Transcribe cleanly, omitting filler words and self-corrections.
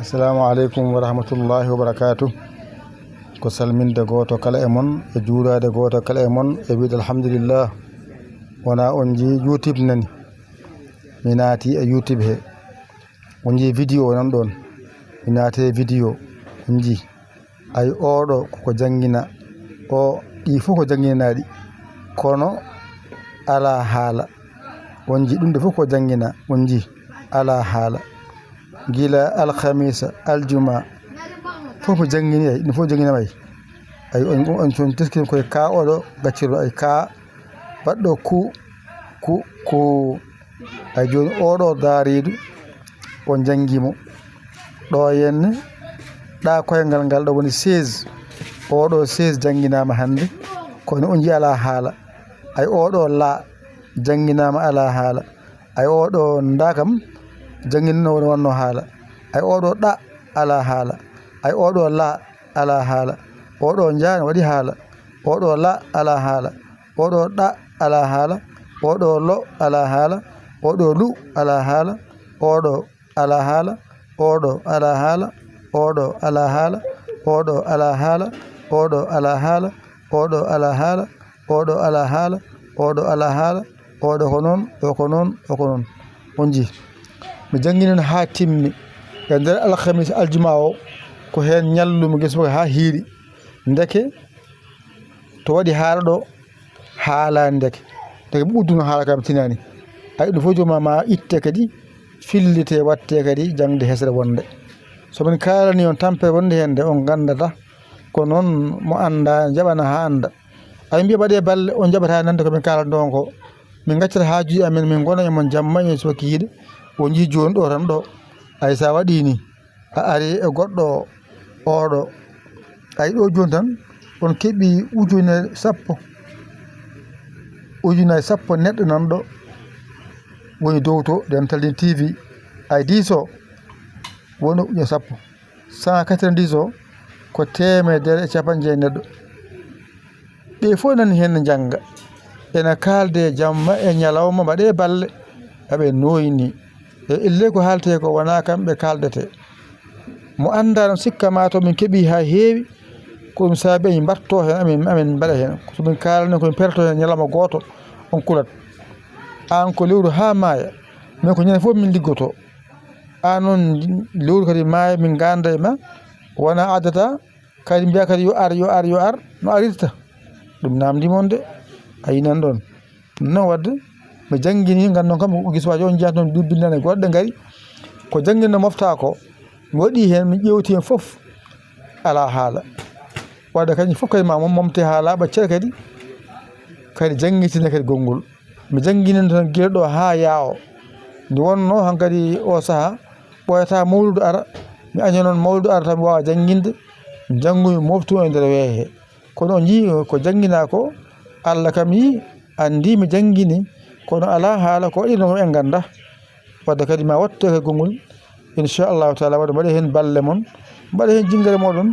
Assalamu alaikum wa rahmatullahi wa barakatuh. Ko salminde goto kala e mon e juurade goto kala e mon e wiide alhamdulillah. Wona on ji YouTube nani mi naati e YouTube he on ji vidéo nan ɗon mi naati e vidéo on ji ay oɗo koko jangina o ɗi fof ko janginanaɗi kono ala haala on ji ɗum de fof ko jangina on ji ala haala gila alkhamisa aljuma fof jangini ay ɗum fof jangina may ay on ton teskin koye ka oɗo gaccirɗo ay ka baɗɗo ku ay joni oɗo daaridu on jangimo ɗo henne ɗa koyngal ngal ɗo woni 16 oɗo 16 janginama hande kono on ji ala haala ay oɗo la janginama ala haala ay oɗo ndakam janginno woni wanno haala ay oɗo ɗa ala haala ay oɗo la ala haala oɗo jani waɗi haala oɗo la ala haala oɗo ɗa ala haala oɗo lo ala haala oɗo lu ala haala oɗo ala haala oɗo ala haala oɗo ala haala oɗo ala haala oɗo ala haala oɗo ala haala oɗo ala haala oɗo ala haala oɗo ko noon oko noon oko noon on ji mi jangguinen ha timmi e nder alkhamisa aljuma o ko hen ñallumi gueso ha hiiri ndeke to waɗi haala ɗo haalani ndeke ɓudduno haala kam tinani ay ɗum fof jomum ma itte kadi fillite watte kadi jangde hesre wonde somin kalani on tampe wonde hen de on gandata ko noon mo anda jaɓana ha anda ay mbiya waɗe balle on jaɓata nande komin kalanno ko min gaccata hajuji amen min gona emon jamma e soki yiiɗe on jii joni ɗo tan ɗo ay sa waɗi ni a ari e goɗɗo oɗo ay ɗo joni tan on keeɓi ujunere sappo neɗɗo nan ɗo woni dow to den tali TV ay 10 o woni ujunere sappo 190 o ko temedere e capanɗe neɗɗo ɓe fof nani hen jangga ena kalde jamma e ñalawma mbaɗe balle aɓe noyini e ille ko haalte ko wona kamɓe kaldete mo anda no sikka ma to min keeɓi ha heewi ko ɗum saabi en mbatto hen amin mbaɗa hen somin kalani komin perto hen ñalawma goto on kulat an ko lewru ha maaya min ko ñande fof min liggoto an noon lewru kadi maaya min ganda e ma wona addata kadi mbiya kadi yo ar no arirta ɗum namdimon de a yinan ɗon non wadde mi jangguini gandon kam guisowaji on jiyata toon dubbinane goɗɗe gaari ko jangguinno mofta ko mi waɗi hen mi ƴewti hen foof ala haala wadde kañum foof kadi ma momte haala ɓaccere kadi jangguitine kadi gongol mi jangguinen tan guila ɗo ha yaawo nde wonno hankkadi o saaha ɓoyata mawludu ara mi aña noon mawludu ara tan mi wawa jangguinde janggumi moftu e nder weehe kono on jii ko jangguina ko Allah kam yi andi mi jangguini kono ala haala ko waɗino en ganda wadde kadi ma wattu e gongol inchallahu taala waɗa mbaɗa hen balle mon mbaɗa hen jinggere moɗon